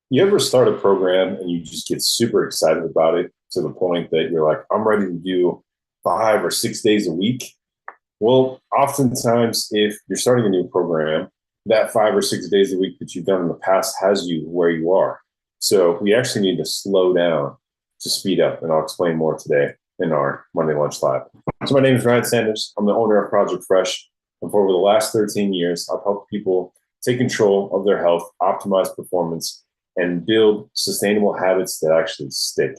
You ever start a program and you just get super excited about it to the point that you're like, I'm ready to do 5 or 6 days a week? Well, oftentimes, if you're starting a new program, that 5 or 6 days a week that you've done in the past has you where you are. So we actually need to slow down to speed up. And I'll explain more today in our Monday Lunch Live. So my name is Ryan Sanders. I'm the owner of Project Fresh. And for over the last 13 years, I've helped people take control of their health, optimize performance, and build sustainable habits that actually stick.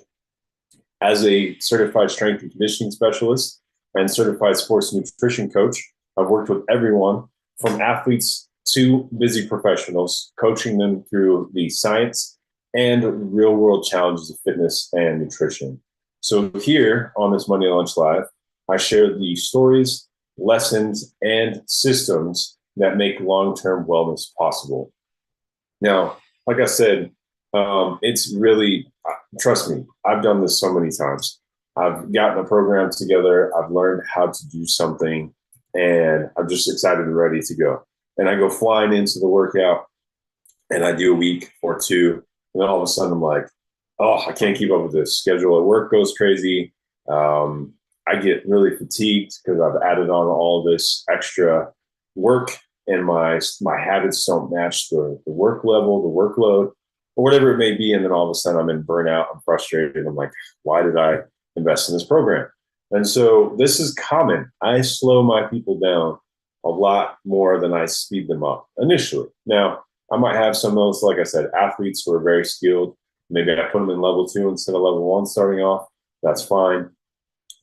As a certified strength and conditioning specialist and certified sports nutrition coach, I've worked with everyone from athletes to busy professionals, coaching them through the science and real world challenges of fitness and nutrition. So, here on this Monday Lunch Live, I share the stories, lessons, and systems that make long term wellness possible. Now, like I said, it's really, trust me, I've done this so many times. I've gotten a program together, I've learned how to do something, and I'm just excited and ready to go. And I go flying into the workout and I do a week or two. And then all of a sudden I'm like, oh, I can't keep up with this. Schedule at work goes crazy. I get really fatigued because I've added on all this extra work and my habits don't match the work level, the workload, or whatever it may be. And then all of a sudden I'm in burnout, I'm frustrated. I'm like, why did I invest in this program? And so this is common. I slow my people down a lot more than I speed them up initially. Now, I might have some of those, like I said, athletes who are very skilled. Maybe I put them in level two instead of level one starting off. That's fine.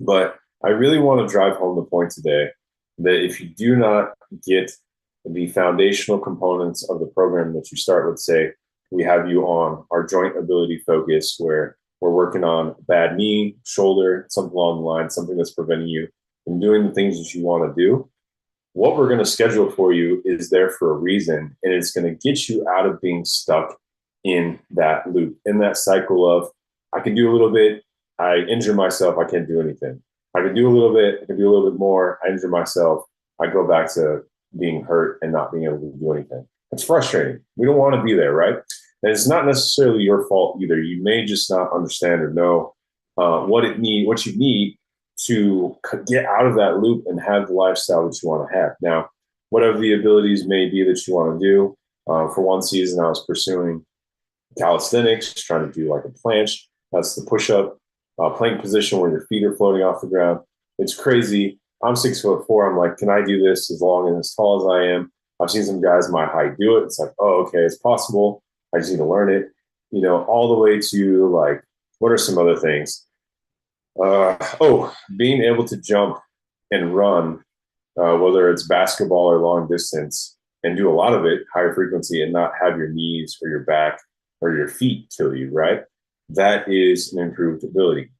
But I really want to drive home the point today that if you do not get the foundational components of the program that you start, let's say we have you on our joint ability focus where we're working on bad knee, shoulder, something along the line, something that's preventing you from doing the things that you want to do. What we're going to schedule for you is there for a reason, and it's going to get you out of being stuck in that loop, in that cycle of I can do a little bit, I injure myself, I can't do anything. I can do a little bit, I can do a little bit more, I injure myself, I go back to being hurt and not being able to do anything. It's frustrating. We don't want to be there, right? And it's not necessarily your fault either. You may just not understand or know what you need to get out of that loop and have the lifestyle that you want to have. Now, whatever the abilities may be that you want to do. For one season, I was pursuing calisthenics, trying to do like a planche. That's the push-up plank position where your feet are floating off the ground. It's crazy. I'm 6'4". I'm like, can I do this as long and as tall as I am? I've seen some guys my height do it. It's like, oh, okay, it's possible. I just need to learn it. All the way to like, what are some other things? Being able to jump and run, whether it's basketball or long distance, and do a lot of it higher frequency and not have your knees or your back or your feet kill you, right? That is an improved ability.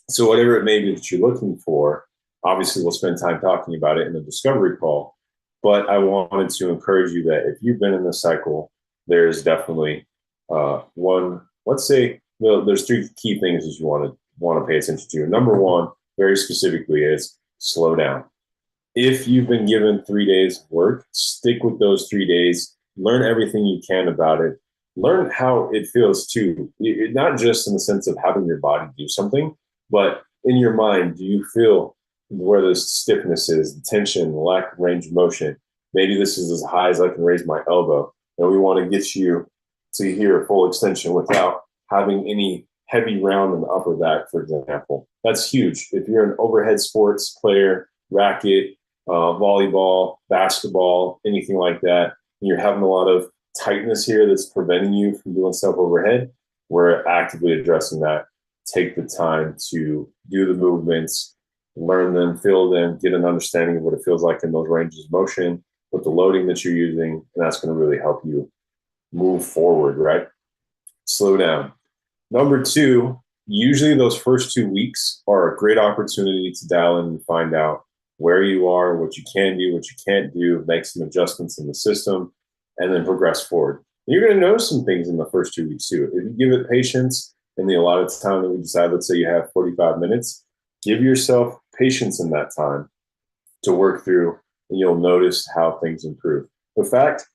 So, whatever it may be that you're looking for, obviously, we'll spend time talking about it in the discovery call. But I wanted to encourage you that if you've been in this cycle, there's definitely let's say, well, there's three key things that you want to pay attention to. Number one, very specifically, is slow down. If you've been given 3 days of work, stick with those 3 days, learn everything you can about it, learn how it feels too. Not just in the sense of having your body do something, but in your mind, do you feel where the stiffness is, the tension, the lack of range of motion? Maybe this is as high as I can raise my elbow. And we want to get you to here full extension without having any heavy round in the upper back, for example. That's huge. If you're an overhead sports player, racket, volleyball, basketball, anything like that, and you're having a lot of tightness here that's preventing you from doing stuff overhead, we're actively addressing that. Take the time to do the movements, learn them, feel them, get an understanding of what it feels like in those ranges of motion with the loading that you're using, and that's going to really help you move forward, right? Slow down. Number two, usually those first 2 weeks are a great opportunity to dial in and find out where you are, what you can do, what you can't do, make some adjustments in the system, and then progress forward. And you're going to notice some things in the first 2 weeks too. If you give it patience in the allotted time that we decide, let's say you have 45 minutes, give yourself patience in that time to work through, and you'll notice how things improve. The fact,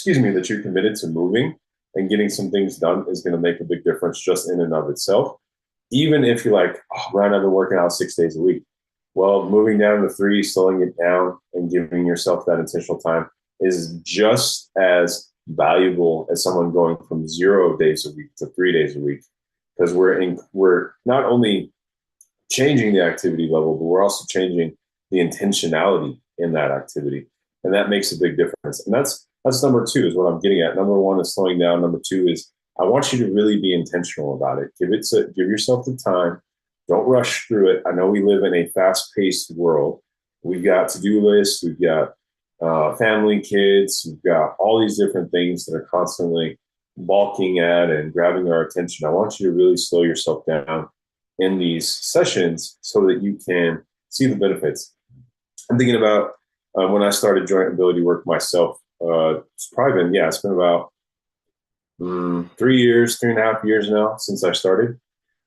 that you're committed to moving and getting some things done is going to make a big difference just in and of itself. Even if you're like, oh, Ryan, I've been working out 6 days a week. Well, moving down to 3, slowing it down, and giving yourself that intentional time is just as valuable as someone going from 0 days a week to 3 days a week, because we're not only changing the activity level, but we're also changing the intentionality in that activity, and that makes a big difference. And that's number 2 is what I'm getting at. Number 1 is slowing down. Number 2 is I want you to really be intentional about it. Give yourself the time. Don't rush through it. I know we live in a fast-paced world. We've got to-do lists. We've got family, kids. We've got all these different things that are constantly balking at and grabbing our attention. I want you to really slow yourself down in these sessions so that you can see the benefits. I'm thinking about when I started joint ability work myself. It's been about 3 years, 3.5 years now since I started.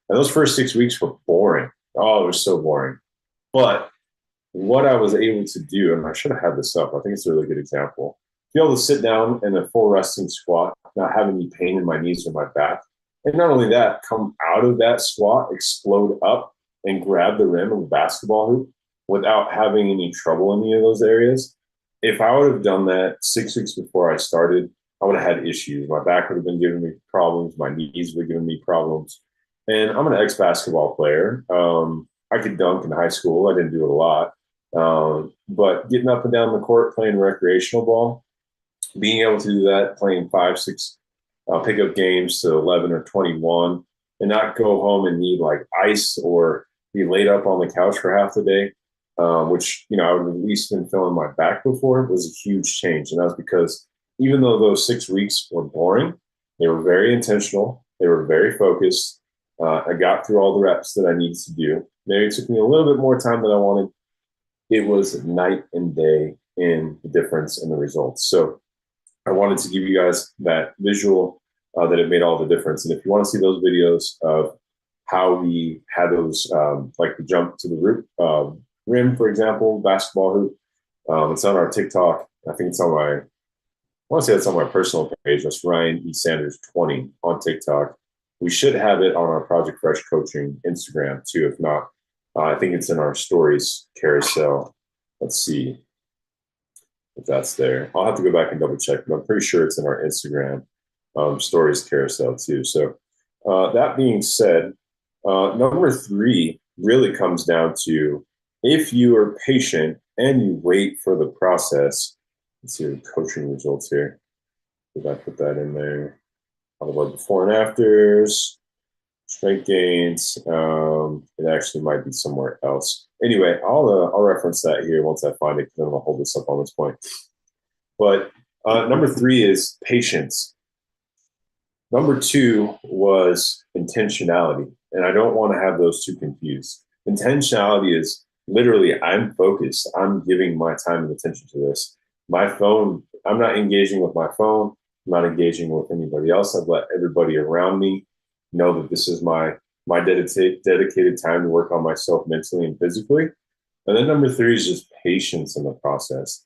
And those first 6 weeks were boring. Oh, it was so boring. But what I was able to do, and I should have had this up, I think it's a really good example. Be able to sit down in a full resting squat, not having any pain in my knees or my back. And not only that, come out of that squat, explode up, and grab the rim of a basketball hoop without having any trouble in any of those areas. If I would have done that 6 weeks before I started, I would have had issues. My back would have been giving me problems. My knees would have given me problems. And I'm an ex-basketball player. I could dunk in high school. I didn't do it a lot. But getting up and down the court, playing recreational ball, being able to do that, playing 5, 6 pickup games to 11 or 21, and not go home and need like ice or be laid up on the couch for half the day, which, I would have at least been feeling my back before, was a huge change. And that was because even though those 6 weeks were boring, they were very intentional. They were very focused. I got through all the reps that I needed to do. Maybe it took me a little bit more time than I wanted. It was night and day in the difference in the results. So I wanted to give you guys that visual that it made all the difference. And if you want to see those videos of how we had those, like the jump to the rim, for example, basketball hoop, it's on our TikTok. I think it's on I want to say it's on my personal page. That's Ryan E. Sanders 20 on TikTok. We should have it on our Project Fresh Coaching Instagram too. If not, I think it's in our stories carousel. Let's see if that's there. I'll have to go back and double check, but I'm pretty sure it's in our Instagram stories carousel too. So that being said, number 3 really comes down to if you are patient and you wait for the process. Let's see the coaching results here. Did I put that in there? All the before and afters, strength gains. It actually might be somewhere else. Anyway, I'll reference that here once I find it, because I'm gonna hold this up on this point. But number 3 is patience. Number 2 was intentionality, and I don't want to have those two confused. Intentionality is literally I'm focused. I'm giving my time and attention to this. My phone, I'm not engaging with my phone. I'm not engaging with anybody else. I've let everybody around me know that this is my dedicated time to work on myself mentally and physically. And then number 3 is just patience in the process.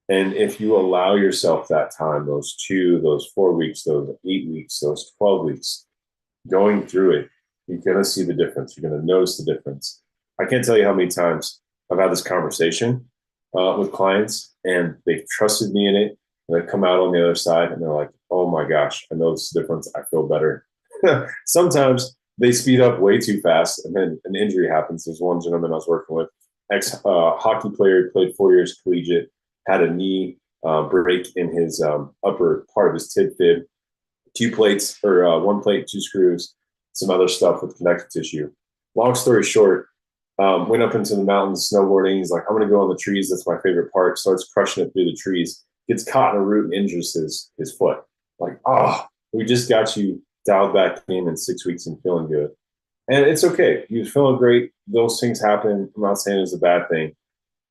And if you allow yourself that time, those 4 weeks, those 8 weeks, those 12 weeks, going through it, you're going to see the difference. You're going to notice the difference. I can't tell you how many times I've had this conversation with clients, and they've trusted me in it. And they come out on the other side and they're like, oh my gosh, I noticed the difference. I feel better. Sometimes they speed up way too fast and then an injury happens. There's one gentleman I was working with, ex-hockey player, played 4 years collegiate, had a knee break in his upper part of his tib-fib, 2 plates, or 1 plate, 2 screws, some other stuff with connective tissue. Long story short, went up into the mountains snowboarding. He's like, I'm going to go on the trees. That's my favorite part. Starts crushing it through the trees. Gets caught in a root and injures his foot. Like, we just got you dialed back in 6 weeks and feeling good. And it's okay. You're feeling great. Those things happen. I'm not saying it's a bad thing.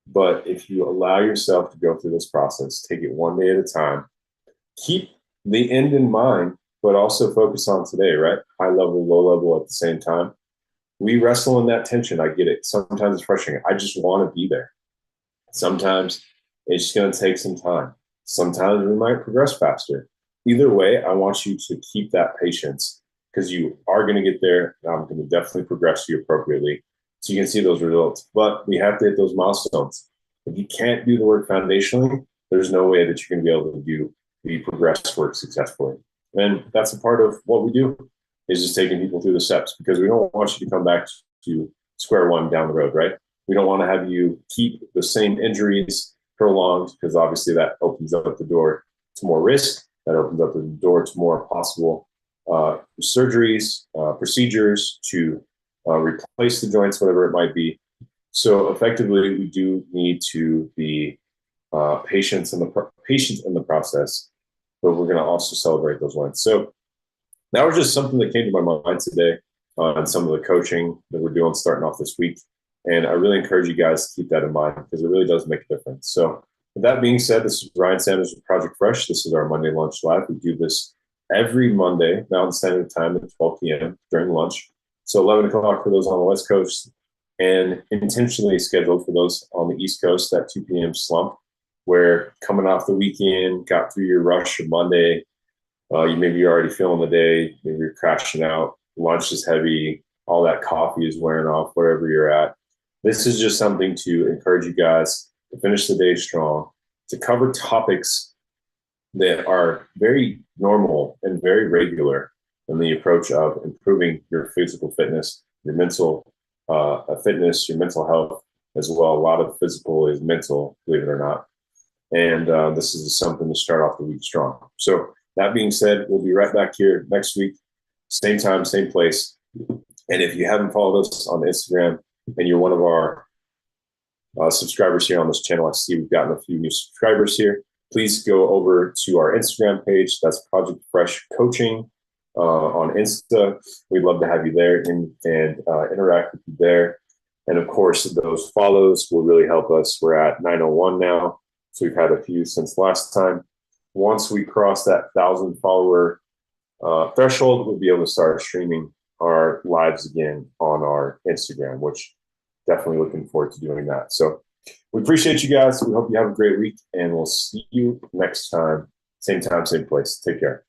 But if you allow yourself to go through this process, take it one day at a time, keep the end in mind, but also focus on today, right? High level, low level at the same time. We wrestle in that tension. I get it. Sometimes it's frustrating. I just want to be there. Sometimes it's just going to take some time. Sometimes we might progress faster. either way, I want you to keep that patience because you are going to get there. I'm going to definitely progress you appropriately so you can see those results. But we have to hit those milestones. If you can't do the work foundationally, there's no way that you're going to be able to do the progress work successfully. And that's a part of what we do is just taking people through the steps because we don't want you to come back to square one down the road, right? We don't want to have you keep the same injuries prolonged because obviously that opens up the door to more risk. That opens up the door to more possible surgeries, procedures to replace the joints, whatever it might be. So effectively, we do need to be patient in the process, but we're going to also celebrate those wins. So that was just something that came to my mind today on some of the coaching that we're doing starting off this week. And I really encourage you guys to keep that in mind because it really does make a difference. So with that being said, this is Ryan Sanders with Project Fresh. This is our Monday Lunch Live. We do this every Monday, Mountain Standard Time at 12 p.m. during lunch. So 11 o'clock for those on the West Coast and intentionally scheduled for those on the East Coast at 2 p.m. slump where coming off the weekend, got through your rush of Monday, maybe you're already feeling the day, maybe you're crashing out, lunch is heavy, all that coffee is wearing off, wherever you're at. This is just something to encourage you guys to finish the day strong, to cover topics that are very normal and very regular in the approach of improving your physical fitness, your mental fitness, your mental health as well. A lot of physical is mental, believe it or not. And this is something to start off the week strong. So that being said, we'll be right back here next week, same time, same place. And if you haven't followed us on Instagram and you're one of our subscribers here on this channel, I see we've gotten a few new subscribers here. Please go over to our Instagram page. That's Project Fresh Coaching on Insta. We'd love to have you there and interact with you there. And of course, those follows will really help us. We're at 901 now. So we've had a few since last time. Once we cross that 1,000 follower threshold, we'll be able to start streaming our lives again on our Instagram, which definitely looking forward to doing that. So we appreciate you guys. We hope you have a great week and we'll see you next time, same place. Take care.